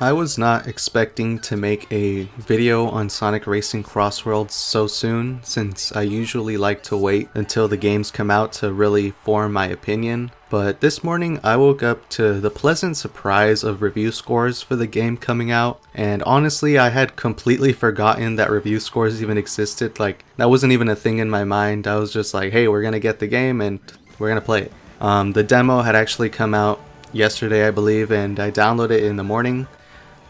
I was not expecting to make a video on Sonic Racing Crossworlds so soon, since I usually like to wait until the games come out to really form my opinion. But this morning I woke up to the pleasant surprise of review scores for the game coming out, and honestly I had completely forgotten that review scores even existed. Like, that wasn't even a thing in my mind. I was just like, hey, we're gonna get the game and we're gonna play it. The demo had actually come out yesterday, I believe, and I downloaded it in the morning.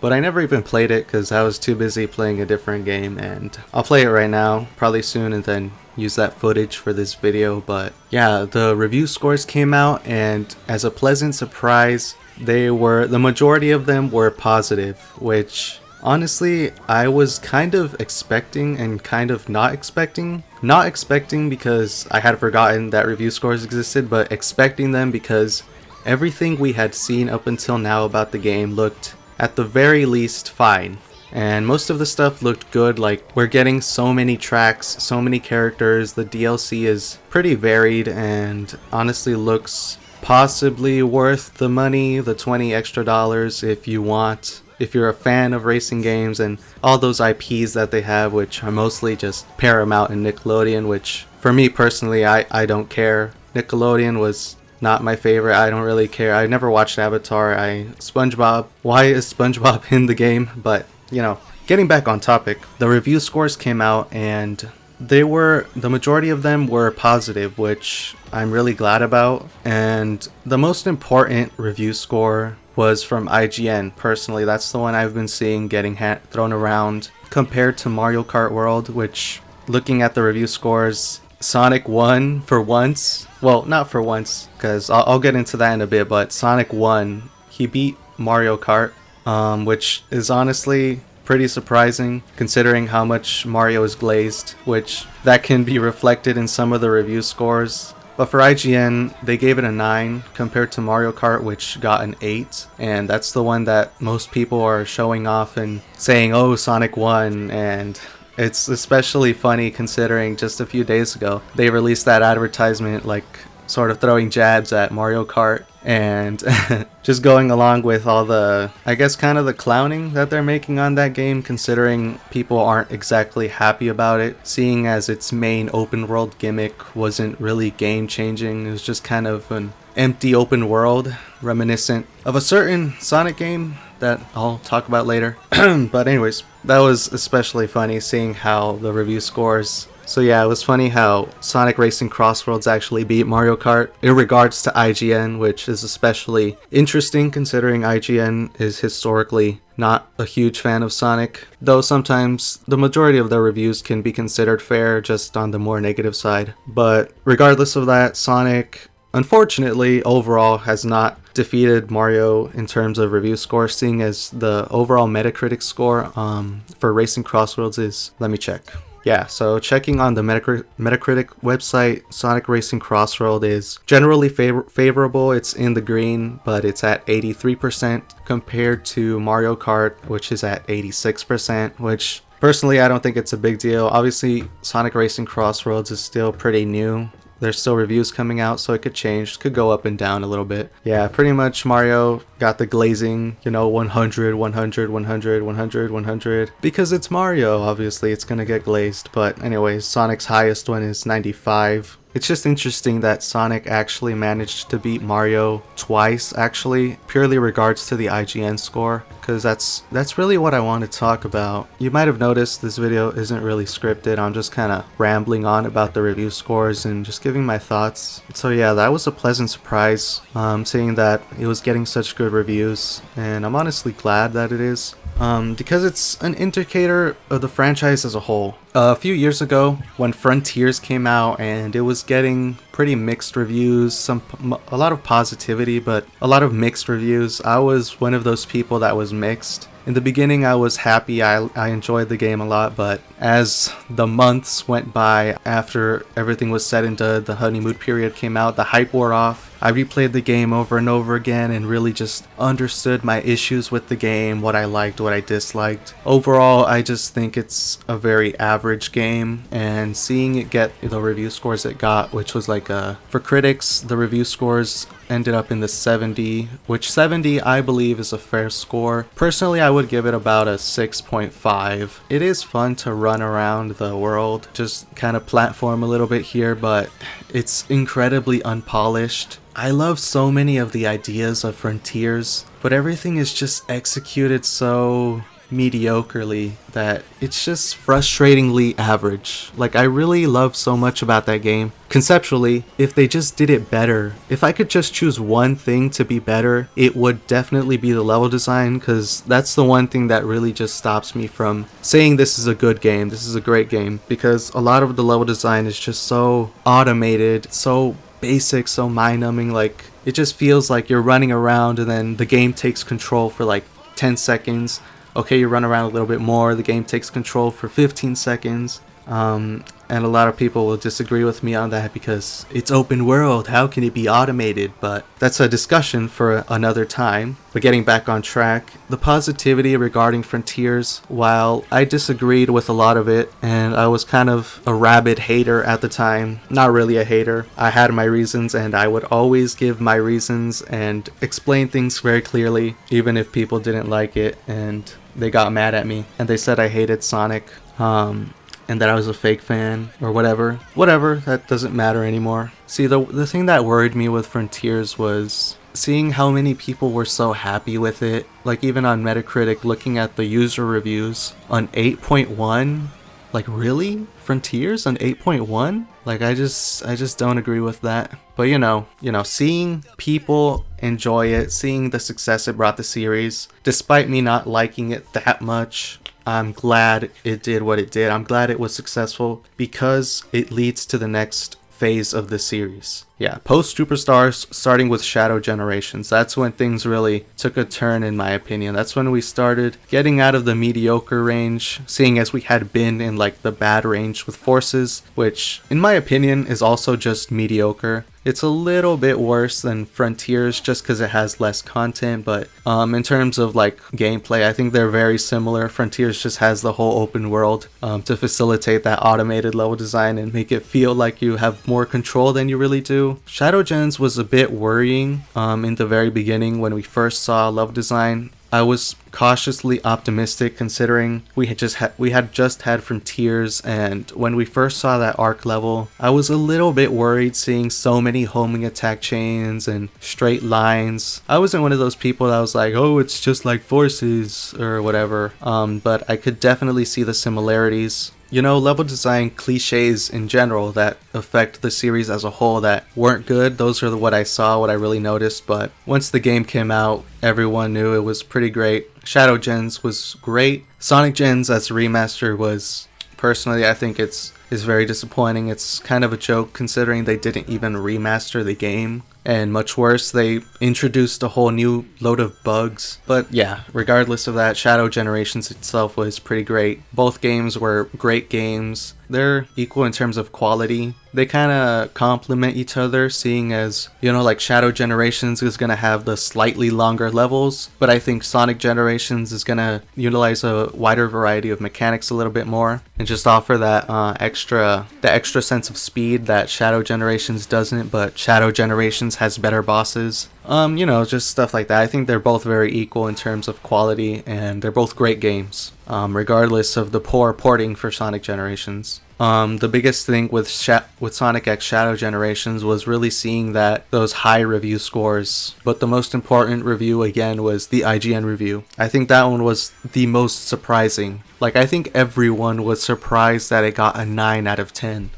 But I never even played it because I was too busy playing a different game, and I'll play it right now, probably soon, and then use that footage for this video. But yeah, the review scores came out, and as a pleasant surprise, the majority of them were positive, which honestly I was kind of expecting and kind of not expecting. Not expecting because I had forgotten that review scores existed, but expecting them because everything we had seen up until now about the game looked at the very least fine, and most of the stuff looked good. Like, we're getting so many tracks, so many characters, the DLC is pretty varied and honestly looks possibly worth the money, the $20 extra if you want, if you're a fan of racing games and all those IPs that they have, which are mostly just Paramount and Nickelodeon, which for me personally, I don't care. Nickelodeon was not my favorite. I don't really care. I never watched Avatar. SpongeBob. Why is SpongeBob in the game? But, you know, getting back on topic, the review scores came out and the majority of them were positive, which I'm really glad about. And the most important review score was from IGN. Personally, that's the one I've been seeing getting thrown around compared to Mario Kart World, which, looking at the review scores, Sonic won for once. Well, not for once, because I'll get into that in a bit, but Sonic won. He beat Mario Kart, which is honestly pretty surprising considering how much Mario is glazed, which that can be reflected in some of the review scores. But for IGN, they gave it a 9 compared to Mario Kart, which got an 8, and that's the one that most people are showing off and saying, oh, Sonic won. And it's especially funny considering just a few days ago they released that advertisement, like sort of throwing jabs at Mario Kart and just going along with all the, I guess, kind of the clowning that they're making on that game, considering people aren't exactly happy about it, seeing as its main open world gimmick wasn't really game changing. It was just kind of an empty open world reminiscent of a certain Sonic game that I'll talk about later. But anyways, that was especially funny seeing how the review scores. So yeah, it was funny how Sonic Racing Crossworlds actually beat Mario Kart in regards to IGN, which is especially interesting considering IGN is historically not a huge fan of Sonic, though sometimes the majority of their reviews can be considered fair, just on the more negative side. But regardless of that, Sonic, unfortunately, overall has not defeated Mario in terms of review score, seeing as the overall Metacritic score for Racing Crossworlds is, let me check. Yeah, so checking on the Metacritic website, Sonic Racing Crossworld is generally favorable. It's in the green, but it's at 83% compared to Mario Kart, which is at 86%, which personally I don't think it's a big deal. Obviously, Sonic Racing Crossworlds is still pretty new. There's still reviews coming out, so it could change, could go up and down a little bit. Yeah, pretty much Mario got the glazing, 100, 100, 100, 100, 100. Because it's Mario, obviously, it's gonna get glazed. But anyways, Sonic's highest one is 95. It's just interesting that Sonic actually managed to beat Mario twice, actually, purely regards to the IGN score, because that's really what I want to talk about. You might have noticed this video isn't really scripted. I'm just kind of rambling on about the review scores and just giving my thoughts. So yeah, that was a pleasant surprise, seeing that it was getting such good reviews, and I'm honestly glad that it is. Because it's an indicator of the franchise as a whole. A few years ago, when Frontiers came out and it was getting pretty mixed reviews, a lot of positivity, but a lot of mixed reviews, I was one of those people that was mixed. In the beginning, I was happy, I enjoyed the game a lot, but as the months went by after everything was said and done, the honeymoon period came out, the hype wore off, I replayed the game over and over again and really just understood my issues with the game, what I liked, what I disliked. Overall, I just think it's a very average game, and seeing it get the review scores it got, which was like for critics, the review scores ended up in the 70, which 70 I believe is a fair score. Personally, I would give it about a 6.5. It is fun to run around the world, just kind of platform a little bit here, but it's incredibly unpolished. I love so many of the ideas of Frontiers, but everything is just executed so mediocrely that it's just frustratingly average. Like, I really love so much about that game. Conceptually, if they just did it better, if I could just choose one thing to be better, it would definitely be the level design, because that's the one thing that really just stops me from saying this is a good game, this is a great game, because a lot of the level design is just so automated, so basic, so mind-numbing. Like, it just feels like you're running around and then the game takes control for like 10 seconds. Okay, you run around a little bit more, the game takes control for 15 seconds. And a lot of people will disagree with me on that because it's open world, how can it be automated? But that's a discussion for another time. But getting back on track, the positivity regarding Frontiers, while I disagreed with a lot of it, and I was kind of a rabid hater at the time, not really a hater, I had my reasons, and I would always give my reasons and explain things very clearly, even if people didn't like it and they got mad at me and they said I hated Sonic. And that I was a fake fan, or whatever, that doesn't matter anymore. See, the thing that worried me with Frontiers was seeing how many people were so happy with it. Like, even on Metacritic, looking at the user reviews on 8.1, like, really? Frontiers on 8.1? Like, I just don't agree with that. But you know, seeing people enjoy it, seeing the success it brought the series, despite me not liking it that much, I'm glad it did what it did. I'm glad it was successful because it leads to the next phase of the series. Yeah, post Superstars, starting with Shadow Generations, that's when things really took a turn, in my opinion. That's when we started getting out of the mediocre range, seeing as we had been in like the bad range with Forces, which in my opinion is also just mediocre. It's a little bit worse than Frontiers just because it has less content, but in terms of like gameplay, I think they're very similar. Frontiers just has the whole open world to facilitate that automated level design and make it feel like you have more control than you really do. Shadow Gens was a bit worrying in the very beginning when we first saw level design. I was cautiously optimistic considering we had just had Frontiers, and when we first saw that arc level, I was a little bit worried seeing so many homing attack chains and straight lines. I wasn't one of those people that was like, oh, it's just like Forces or whatever, but I could definitely see the similarities. You know, level design cliches in general that affect the series as a whole that weren't good, those are what I saw, what I really noticed. But once the game came out, everyone knew it was pretty great. Shadow Gens was great. Sonic Gens as a remaster was, personally, I think is very disappointing. It's kind of a joke considering they didn't even remaster the game. And much worse, they introduced a whole new load of bugs. But yeah, regardless of that, Shadow Generations itself was pretty great. Both games were great games. They're equal in terms of quality. They kind of complement each other, seeing as, you know, like Shadow Generations is going to have the slightly longer levels, but I think Sonic Generations is going to utilize a wider variety of mechanics a little bit more and just offer that extra sense of speed that Shadow Generations doesn't, but Shadow Generations has better bosses. You know, just stuff like that. I think they're both very equal in terms of quality, and they're both great games, regardless of the poor porting for Sonic Generations. The biggest thing with Sonic X Shadow Generations was really seeing those high review scores, but the most important review again was the IGN review. I think that one was the most surprising. Like, I think everyone was surprised that it got a 9 out of 10.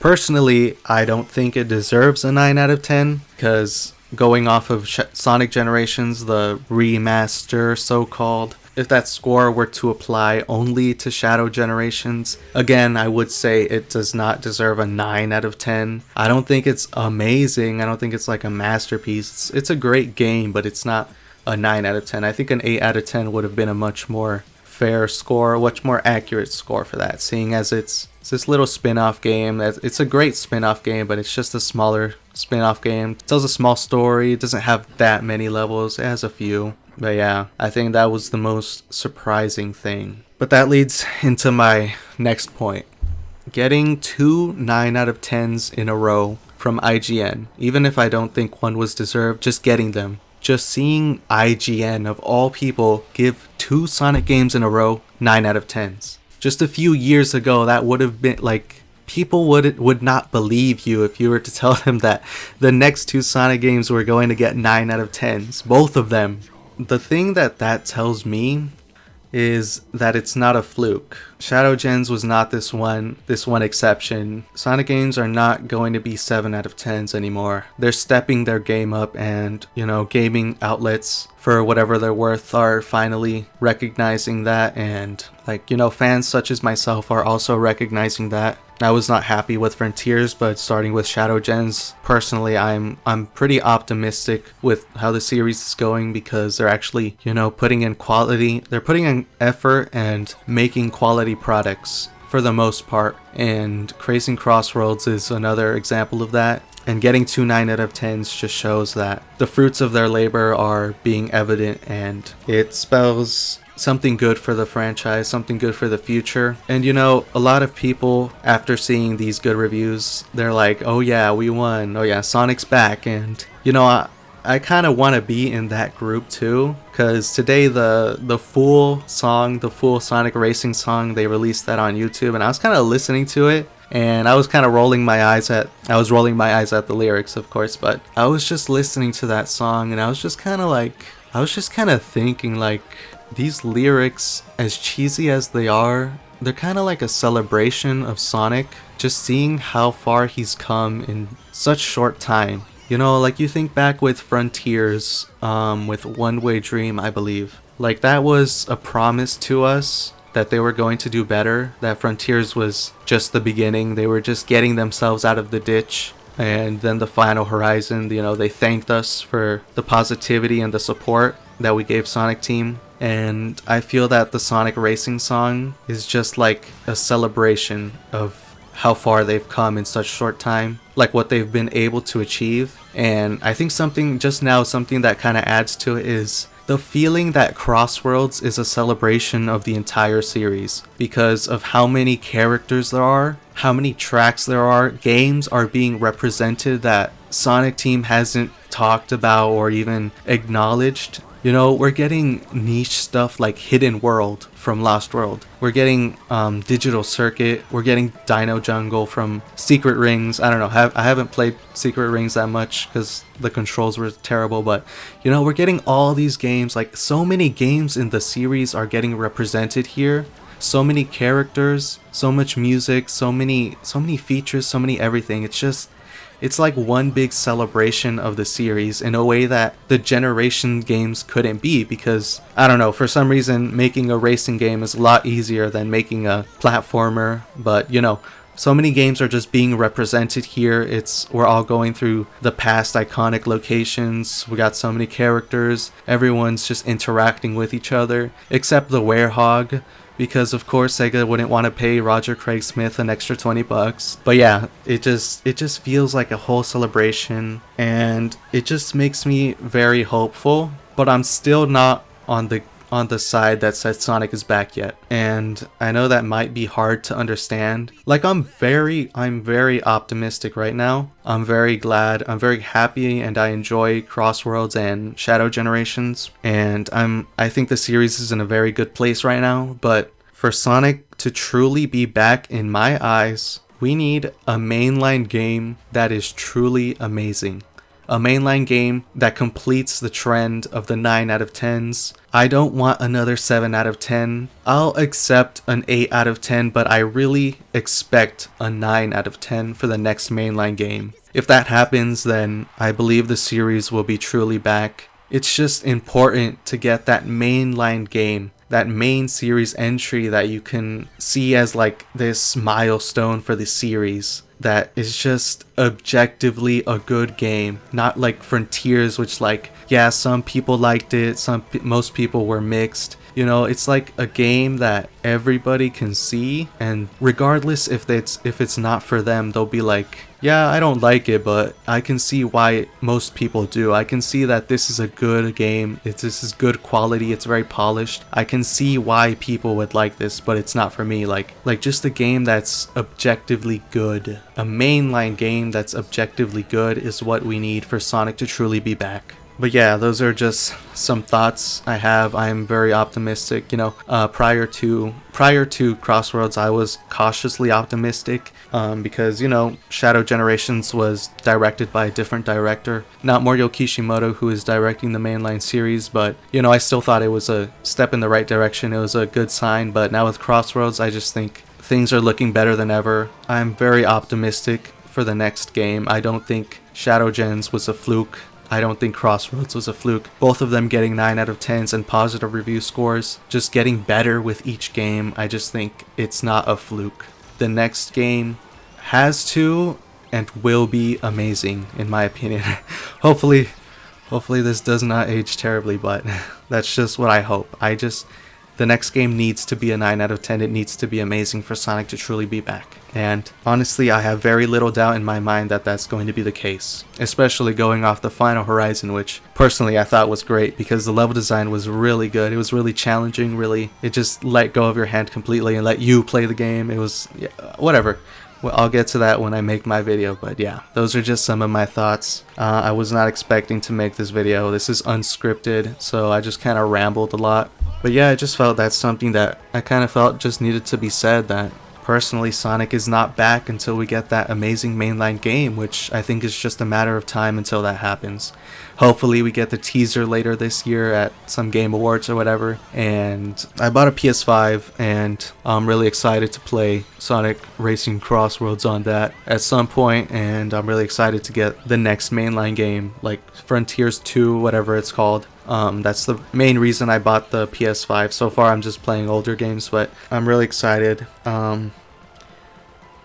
Personally, I don't think it deserves a 9 out of 10, because going off of Sonic Generations, the remaster so-called, if that score were to apply only to Shadow Generations, again, I would say it does not deserve a 9 out of 10. I don't think it's amazing. I don't think it's like a masterpiece. It's a great game, but it's not a 9 out of 10. I think an 8 out of 10 would have been a much more fair score, a much more accurate score for that, seeing as it's It's this little spin-off game. It's a great spin-off game, but it's just a smaller spin-off game. It tells a small story. It doesn't have that many levels. It has a few. But yeah, I think that was the most surprising thing. But that leads into my next point. Getting 2 9 out of 10s in a row from IGN. Even if I don't think one was deserved, just getting them. Just seeing IGN, of all people, give 2 Sonic games in a row 9 out of 10s. Just a few years ago, that would have been like, people would not believe you if you were to tell them that the next 2 Sonic games were going to get 9 out of 10s. Both of them. The thing that tells me is that it's not a fluke. Shadow Gens was not this one exception. Sonic games are not going to be 7 out of 10s anymore. They're stepping their game up, and, gaming outlets, for whatever they're worth, are finally recognizing that, and fans such as myself are also recognizing that. I was not happy with Frontiers, but starting with Shadow Gens, personally, I'm pretty optimistic with how the series is going, because they're actually, putting in quality. They're putting in effort and making quality products for the most part. And Racing Crossworlds is another example of that. And getting 2 9 out of 10s just shows that the fruits of their labor are being evident, and it spells something good for the franchise, something good for the future. And a lot of people, after seeing these good reviews, they're like, oh yeah, we won, oh yeah, Sonic's back. And I kind of want to be in that group too, because today the full Sonic Racing song, they released that on YouTube, and I was kind of listening to it, and I was kind of rolling my eyes at the lyrics, of course, but I was just listening to that song, and I was just kind of thinking, like, these lyrics, as cheesy as they are, they're kind of like a celebration of Sonic, just seeing how far he's come in such short time. You think back with Frontiers, with One Way Dream, I believe. Like, that was a promise to us that they were going to do better, that Frontiers was just the beginning. They were just getting themselves out of the ditch. And then the final horizon, they thanked us for the positivity and the support that we gave Sonic Team. And I feel that the Sonic Racing song is just like a celebration of how far they've come in such short time, like what they've been able to achieve. And I think something that kind of adds to it is the feeling that Crossworlds is a celebration of the entire series, because of how many characters there are, how many tracks there are, games are being represented that Sonic Team hasn't talked about or even acknowledged. We're getting niche stuff like Hidden World from Lost World. We're getting Digital Circuit. We're getting Dino Jungle from Secret Rings. I don't know. I haven't played Secret Rings that much because the controls were terrible. But, we're getting all these games. Like, so many games in the series are getting represented here. So many characters, so much music, so many features, so many everything. It's like one big celebration of the series in a way that the generation games couldn't be, because, I don't know, for some reason making a racing game is a lot easier than making a platformer. But, so many games are just being represented here. We're all going through the past iconic locations. We got so many characters. Everyone's just interacting with each other, except the Werehog, because of course Sega wouldn't want to pay Roger Craig Smith an extra $20. But yeah, it just feels like a whole celebration, and it just makes me very hopeful. But I'm still not on the side that says Sonic is back yet, and I know that might be hard to understand. Like, I'm very optimistic right now. I'm very glad, I'm very happy, and I enjoy Crossworlds and Shadow Generations, and I think the series is in a very good place right now. But for Sonic to truly be back, in my eyes, we need a mainline game that is truly amazing. A mainline game that completes the trend of the 9 out of 10s. I don't want another 7 out of 10. I'll accept an 8 out of 10, but I really expect a 9 out of 10 for the next mainline game. If that happens, then I believe the series will be truly back. It's just important to get that mainline game, that main series entry that you can see as like this milestone for the series, that is just objectively a good game. Not like Frontiers, which, like, yeah, some people liked it, most people were mixed. You know, it's like a game that everybody can see, and regardless if it's not for them, they'll be like, yeah, I don't like it, but I can see why most people do. I can see that this is a good game. This is good quality. It's very polished. I can see why people would like this, but it's not for me. Like just a game that's objectively good. A mainline game that's objectively good is what we need for Sonic to truly be back. But yeah, those are just some thoughts I have. I am very optimistic. You know, prior to Crossroads, I was cautiously optimistic because, you know, Shadow Generations was directed by a different director, not Moryo Kishimoto, who is directing the mainline series. But, you know, I still thought it was a step in the right direction. It was a good sign. But now with Crossroads, I just think things are looking better than ever. I'm very optimistic for the next game. I don't think Shadow Gens was a fluke. I don't think Crossroads was a fluke. Both of them getting 9 out of 10s and positive review scores. Just getting better with each game. I just think it's not a fluke. The next game has to and will be amazing, in my opinion. Hopefully this does not age terribly, but that's just what I hope. The next game needs to be a 9 out of 10. It needs to be amazing for Sonic to truly be back. And honestly, I have very little doubt in my mind that that's going to be the case. Especially going off the Final Horizon, which personally I thought was great because the level design was really good. It was really challenging, it just let go of your hand completely and let you play the game. It was, yeah, whatever. Well, I'll get to that when I make my video, but yeah, those are just some of my thoughts. I was not expecting to make this video. This is unscripted, so I just kind of rambled a lot. But yeah, I just felt that's something that I kind of felt just needed to be said, that personally Sonic is not back until we get that amazing mainline game, which I think is just a matter of time until that happens. Hopefully we get the teaser later this year at some Game Awards or whatever. And I bought a PS5 and I'm really excited to play Sonic Racing Crossroads on that at some point, and I'm really excited to get the next mainline game, like Frontiers 2, whatever it's called. That's the main reason I bought the PS5. So far I'm just playing older games, but I'm really excited. I'm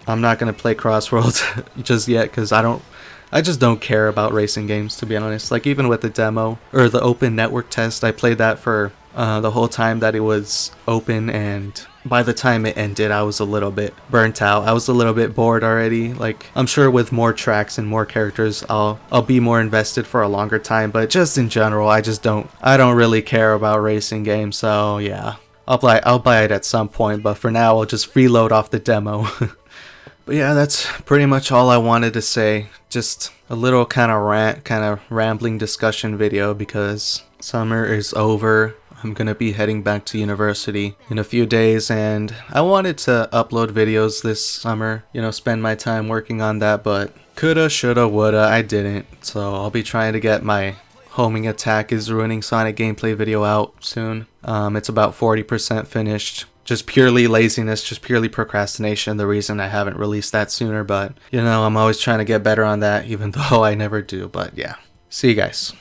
not gonna play Crossroads just yet because I just don't care about racing games, to be honest. Like even with the demo or the open network test, I played that for the whole time that it was open, and by the time it ended I was a little bit burnt out. I was a little bit bored already. Like I'm sure with more tracks and more characters I'll be more invested for a longer time, but just in general I don't really care about racing games. So yeah, I'll buy it at some point, but for now I'll just freeload off the demo. But yeah, that's pretty much all I wanted to say. Just a little kind of rambling discussion video because summer is over. I'm gonna be heading back to university in a few days, and I wanted to upload videos this summer, you know, spend my time working on that, but coulda, shoulda, woulda, I didn't. So I'll be trying to get my Homing Attack is Ruining Sonic gameplay video out soon. It's about 40% finished. Just purely laziness, just purely procrastination, the reason I haven't released that sooner, but you know, I'm always trying to get better on that, even though I never do. But yeah, see you guys.